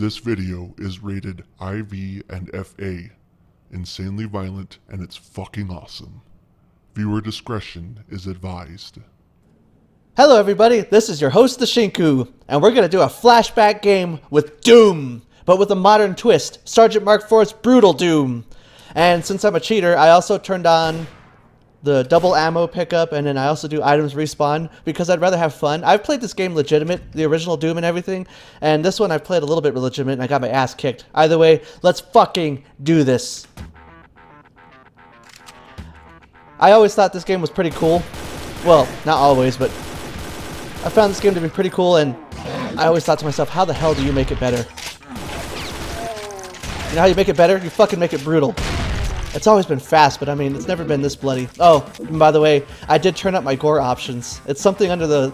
This video is rated IV and FA, insanely violent, and it's fucking awesome. Viewer discretion is advised. Hello everybody, this is your host, the Shinku, and we're going to do a flashback game with Doom, but with a modern twist, Sergeant Mark IV's Brutal Doom. And since I'm a cheater, I also turned on the double ammo pickup, and then I also do items respawn, because I'd rather have fun. I've played this game legitimate, the original Doom and everything, and this one I've played a little bit legitimate, and I got my ass kicked. Either way, let's fucking do this. I always thought this game was pretty cool. Well, not always, but I found this game to be pretty cool, and I always thought to myself, how the hell do you make it better? You know how you make it better? You fucking make it brutal. It's always been fast, but I mean, it's never been this bloody. Oh, and by the way, I did turn up my gore options. It's something under the,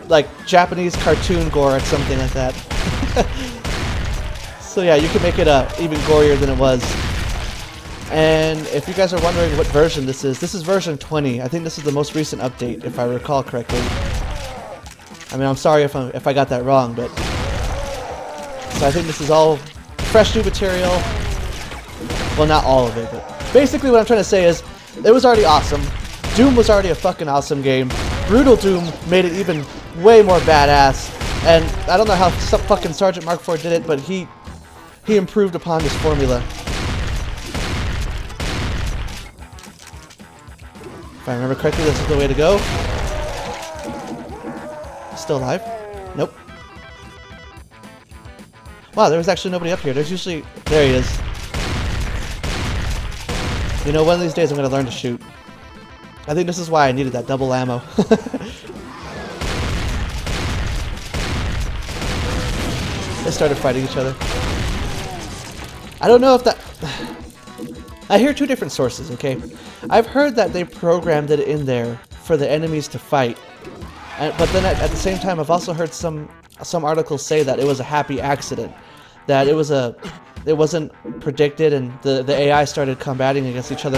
like, Japanese cartoon gore or something like that. So yeah, you can make it even gorier than it was. And if you guys are wondering what version this is version 20. I think this is the most recent update, if I recall correctly. I mean, I'm sorry if I got that wrong, but so I think this is all fresh new material. Well, not all of it, but basically what I'm trying to say is it was already awesome. Doom was already a fucking awesome game. Brutal Doom made it even way more badass. And I don't know how fucking Sergeant Mark IV did it, but he improved upon this formula. If I remember correctly, this is the way to go. Still alive? Nope. Wow, there was actually nobody up here. There's usually... There he is. You know, one of these days I'm going to learn to shoot. I think this is why I needed that double ammo. They started fighting each other. I don't know if that... I hear two different sources, okay? I've heard that they programmed it in there for the enemies to fight. But then at the same time, I've also heard some articles say that it was a happy accident. That it wasn't predicted, and the AI started combating against each other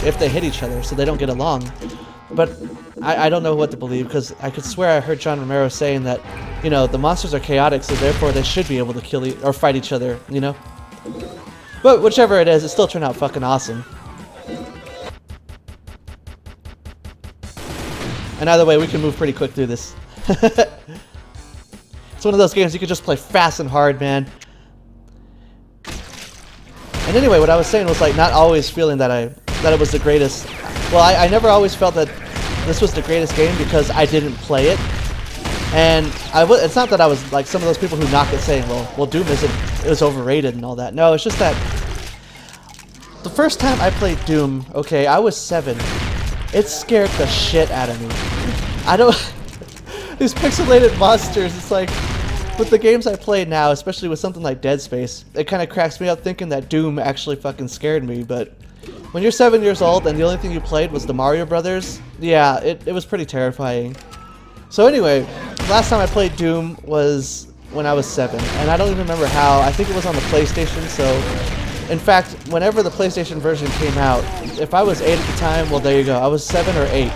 if they hit each other, so they don't get along. But I don't know what to believe, because I could swear I heard John Romero saying that, you know, the monsters are chaotic, so therefore they should be able to kill or fight each other, you know? But whichever it is, it still turned out fucking awesome. And either way, we can move pretty quick through this. It's one of those games you can just play fast and hard, man. And anyway, what I was saying was, like, not always feeling that it was the greatest. Well, I never always felt that this was the greatest game because I didn't play it. And it's not that I was like some of those people who knock it saying, well, Doom it was overrated and all that. No, it's just that the first time I played Doom, okay, I was 7. It scared the shit out of me. I don't... These pixelated monsters, it's like... With the games I play now, especially with something like Dead Space, it kind of cracks me up thinking that Doom actually fucking scared me, but... When you're 7 years old and the only thing you played was the Mario Brothers, yeah, it was pretty terrifying. So anyway, last time I played Doom was when I was 7, and I don't even remember how. I think it was on the PlayStation, so... In fact, whenever the PlayStation version came out, if I was 8 at the time, well, there you go. I was 7 or 8.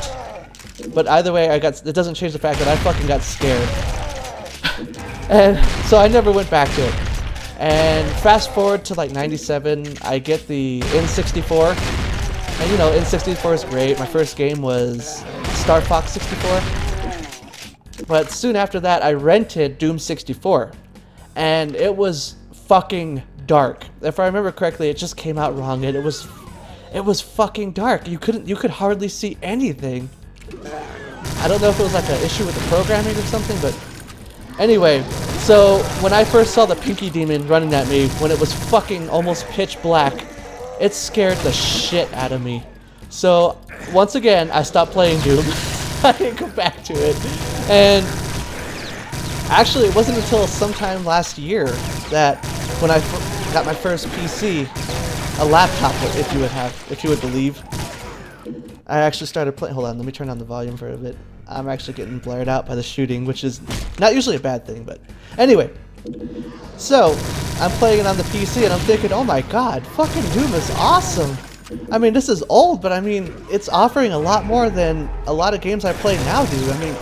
But either way, it doesn't change the fact that I fucking got scared. And so I never went back to it. And fast forward to like 97, I get the N64. And you know, N64 is great. My first game was Star Fox 64. But soon after that, I rented Doom 64. And it was fucking dark. If I remember correctly, it just came out wrong, and it was fucking dark. You could hardly see anything. I don't know if it was like an issue with the programming or something, but anyway, so when I first saw the Pinky Demon running at me when it was fucking almost pitch black, it scared the shit out of me. So once again, I stopped playing Doom. I didn't go back to it. And actually, it wasn't until sometime last year that when I got my first PC, a laptop, if you would believe, I actually started playing. Hold on, let me turn on the volume for a bit. I'm actually getting blared out by the shooting, which is not usually a bad thing, but anyway. So, I'm playing it on the PC, and I'm thinking, oh my god, fucking Doom is awesome. I mean, this is old, but I mean, it's offering a lot more than a lot of games I play now do. I mean,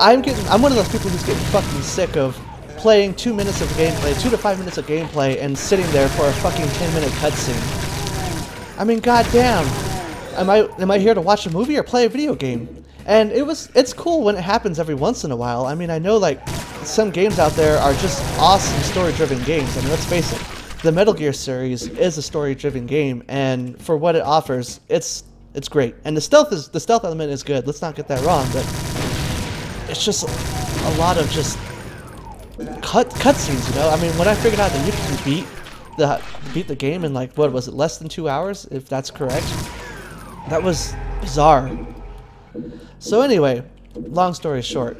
I'm one of those people who's getting fucking sick of playing 2 minutes of gameplay, 2 to 5 minutes of gameplay, and sitting there for a fucking 10-minute cutscene. I mean, goddamn. Am I here to watch a movie or play a video game? And it's cool when it happens every once in a while. I mean, I know like some games out there are just awesome story-driven games. I mean, let's face it, the Metal Gear series is a story-driven game, and for what it offers, it's great. And the stealth element is good. Let's not get that wrong, but it's just a lot of just cutscenes, you know. I mean, when I figured out that you can beat the game in like, what was it, less than 2 hours, if that's correct, that was bizarre. So anyway, long story short,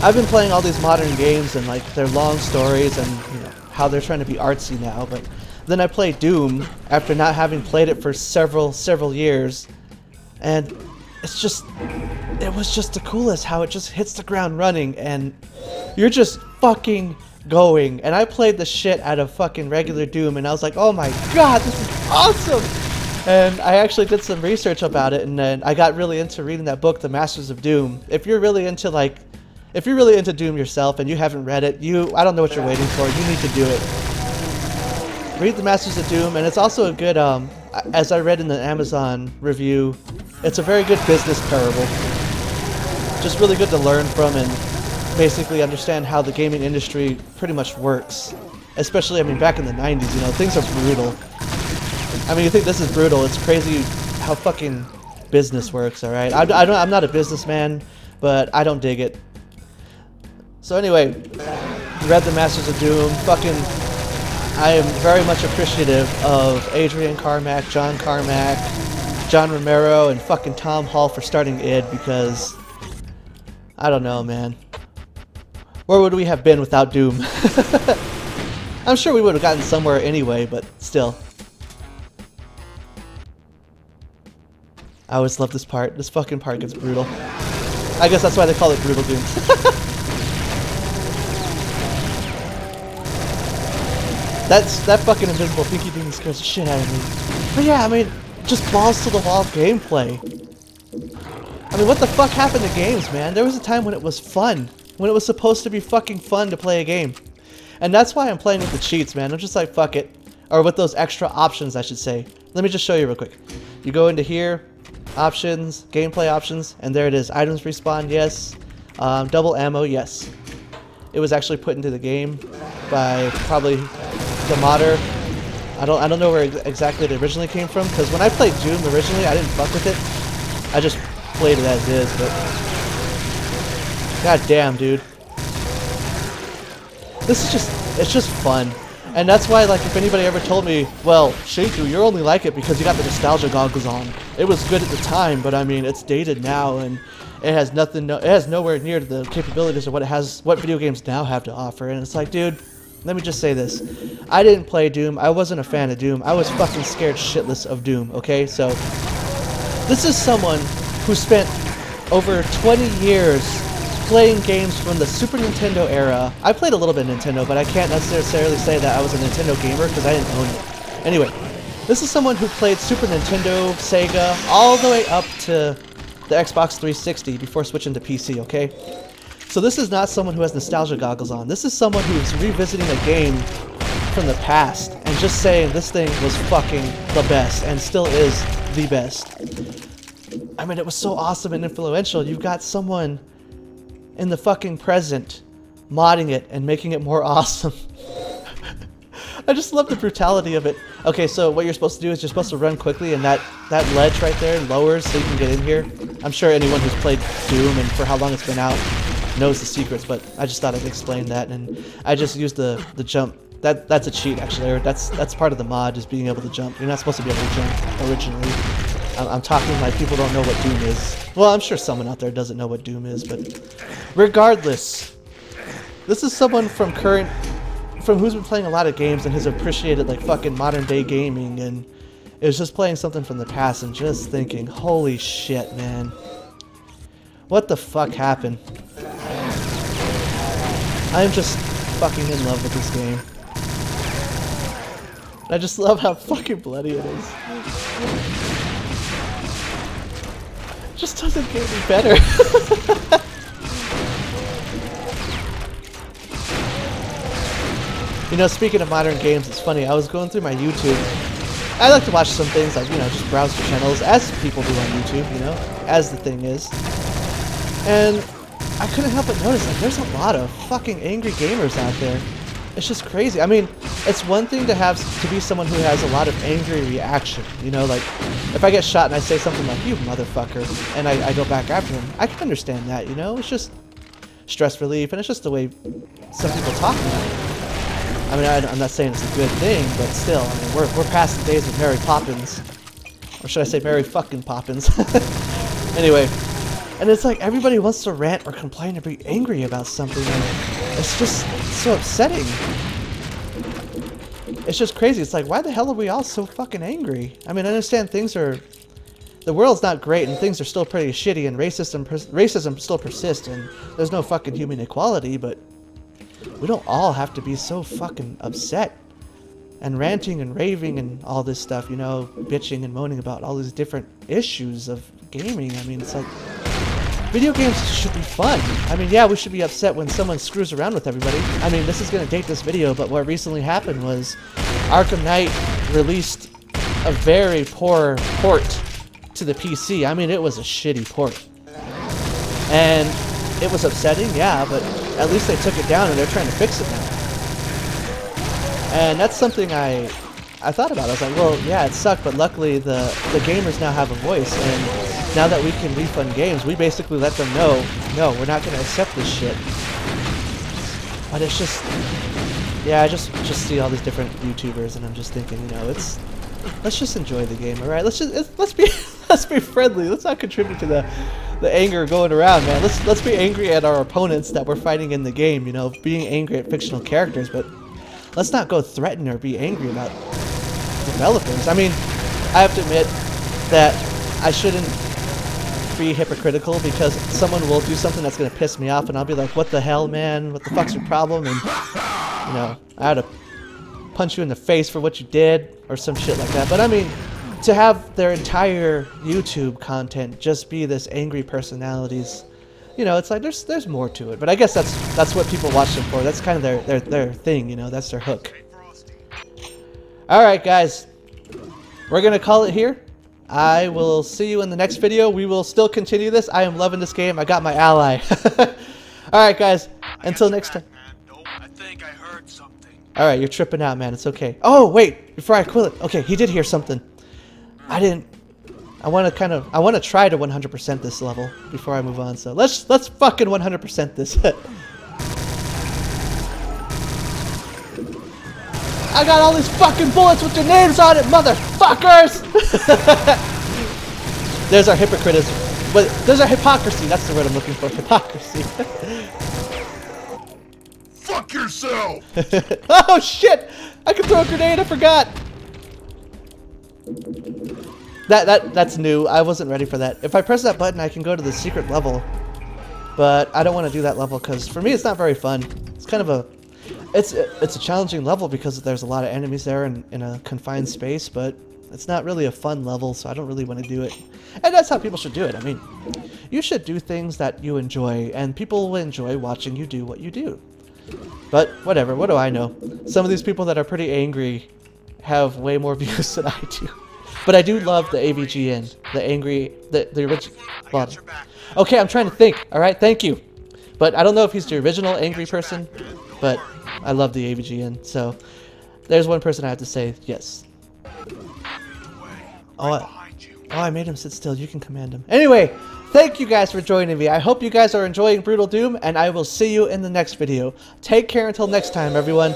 I've been playing all these modern games and like their long stories and you know how they're trying to be artsy now, but then I played Doom after not having played it for several years, and it was just the coolest how it just hits the ground running and you're just fucking going. And I played the shit out of fucking regular Doom and I was like, oh my god, this is awesome! And I actually did some research about it, and then I got really into reading that book, The Masters of Doom. If you're really into Doom yourself and you haven't read it, I don't know what you're waiting for. You need to do it. Read The Masters of Doom, and it's also a good, as I read in the Amazon review, it's a very good business parable. Just really good to learn from and basically understand how the gaming industry pretty much works. Especially, I mean, back in the 90s, you know, things are brutal. I mean, you think this is brutal, it's crazy how fucking business works, alright? I'm not a businessman, but I don't dig it. So anyway, read The Masters of Doom, I am very much appreciative of Adrian Carmack, John Romero, and fucking Tom Hall for starting id, because I don't know, man. Where would we have been without Doom? I'm sure we would have gotten somewhere anyway, but still. I always love this part. This fucking part gets brutal. I guess that's why they call it Brutal Doom. That fucking invisible pinky thing scares the shit out of me. But yeah, I mean, just balls to the wall gameplay. I mean, what the fuck happened to games, man? There was a time when it was fun. When it was supposed to be fucking fun to play a game. And that's why I'm playing with the cheats, man. I'm just like, fuck it. Or with those extra options, I should say. Let me just show you real quick. You go into here, options, gameplay options, and there it is. Items respawn, yes. Double ammo, yes. It was actually put into the game by probably the modder. I don't know where exactly it originally came from, because when I played Doom originally, I didn't fuck with it. I just played it as is, but god damn, dude. It's just fun. And that's why, like, if anybody ever told me, well, Shinku, you're only like it because you got the nostalgia goggles on. It was good at the time, but I mean, it's dated now, and it has it has nowhere near the capabilities of what video games now have to offer. And it's like, dude, let me just say this. I didn't play Doom. I wasn't a fan of Doom. I was fucking scared shitless of Doom, okay? So, this is someone who spent over 20 years playing games from the Super Nintendo era. I played a little bit of Nintendo, but I can't necessarily say that I was a Nintendo gamer because I didn't own it. Anyway, this is someone who played Super Nintendo, Sega, all the way up to the Xbox 360 before switching to PC, okay? So this is not someone who has nostalgia goggles on. This is someone who's revisiting a game from the past and just saying this thing was fucking the best and still is the best. I mean, it was so awesome and influential. You've got someone in the fucking present modding it and making it more awesome. I just love the brutality of it. Okay, so what you're supposed to do is you're supposed to run quickly, and that ledge right there lowers so you can get in here. I'm sure anyone who's played Doom and for how long it's been out knows the secrets, but I just thought I'd explain that, and I just used the jump. That's a cheat, actually, or that's part of the mod, is being able to jump. You're not supposed to be able to jump originally. I'm talking like people don't know what Doom is. Well, I'm sure someone out there doesn't know what Doom is, but regardless, this is someone from who's been playing a lot of games and has appreciated like fucking modern day gaming, and it was just playing something from the past and just thinking, holy shit, man. What the fuck happened? I'm just fucking in love with this game. I just love how fucking bloody it is. Just doesn't get any better. You know, speaking of modern games, it's funny. I was going through my YouTube. I like to watch some things like, you know, just browse the channels, as people do on YouTube, you know, as the thing is. And I couldn't help but notice, like, there's a lot of fucking angry gamers out there. It's just crazy. I mean, it's one thing to be someone who has a lot of angry reaction. You know, like, if I get shot and I say something like, "You motherfucker," and I go back after him, I can understand that, you know? It's just stress relief, and it's just the way some people talk about it. I mean, I'm not saying it's a good thing, but still, I mean, we're past the days of Mary Poppins. Or should I say Mary fucking Poppins? Anyway, and it's like everybody wants to rant or complain or be angry about something, and it's just so upsetting. It's just crazy. It's like, why the hell are we all so fucking angry? I mean, I understand the world's not great and things are still pretty shitty and racism still persists and there's no fucking human equality, but we don't all have to be so fucking upset and ranting and raving and all this stuff, you know, bitching and moaning about all these different issues of gaming. I mean, it's like, video games should be fun. I mean, yeah, we should be upset when someone screws around with everybody. I mean, this is going to date this video, but what recently happened was Arkham Knight released a very poor port to the PC. I mean, it was a shitty port. And it was upsetting, yeah, but at least they took it down and they're trying to fix it now. And that's something I thought about. I was like, well, yeah, it sucked, but luckily the gamers now have a voice, and now that we can refund games, we basically let them know, no, we're not going to accept this shit. But it's just, yeah, I just see all these different YouTubers, and I'm just thinking, you know, let's just enjoy the game, all right? Let's be friendly. Let's not contribute to the anger going around, man. Let's be angry at our opponents that we're fighting in the game, you know, being angry at fictional characters, but let's not go threaten or be angry about developers. I mean, I have to admit that I shouldn't be hypocritical, because someone will do something that's going to piss me off and I'll be like, what the hell, man? What the fuck's your problem? And, you know, I had to punch you in the face for what you did or some shit like that. But I mean, to have their entire YouTube content just be this angry personalities, you know, it's like there's more to it. But I guess that's what people watch them for. That's kind of their thing, you know, that's their hook. Alright guys, we're gonna call it here. I will see you in the next video. We will still continue this. I am loving this game. I got my ally. Alright guys, until next time. I think I heard something. Alright, you're tripping out, man. It's okay. Oh, wait, before I quit it. Okay, he did hear something. I want to try to 100% this level before I move on. So let's fucking 100% this. I got all these fucking bullets with your names on it, motherfuckers! There's our hypocritism. But there's our hypocrisy. That's the word I'm looking for. Hypocrisy. Fuck yourself! Oh shit! I can throw a grenade. I forgot. That's new. I wasn't ready for that. If I press that button, I can go to the secret level. But I don't want to do that level because for me, it's not very fun. It's kind of a it's a challenging level because there's a lot of enemies there in a confined space, but it's not really a fun level, so I don't really want to do it. And that's how people should do it. I mean, you should do things that you enjoy, and people will enjoy watching you do what you do. But whatever, what do I know? Some of these people that are pretty angry have way more views than I do. But I do love the AVGN, the original. Well, okay, I'm trying to think. All right, thank you. But I don't know if he's the original angry person, but I love the AVGN. So there's one person I have to say yes. Oh, I made him sit still. You can command him. Anyway, thank you guys for joining me. I hope you guys are enjoying Brutal Doom, and I will see you in the next video. Take care until next time, everyone.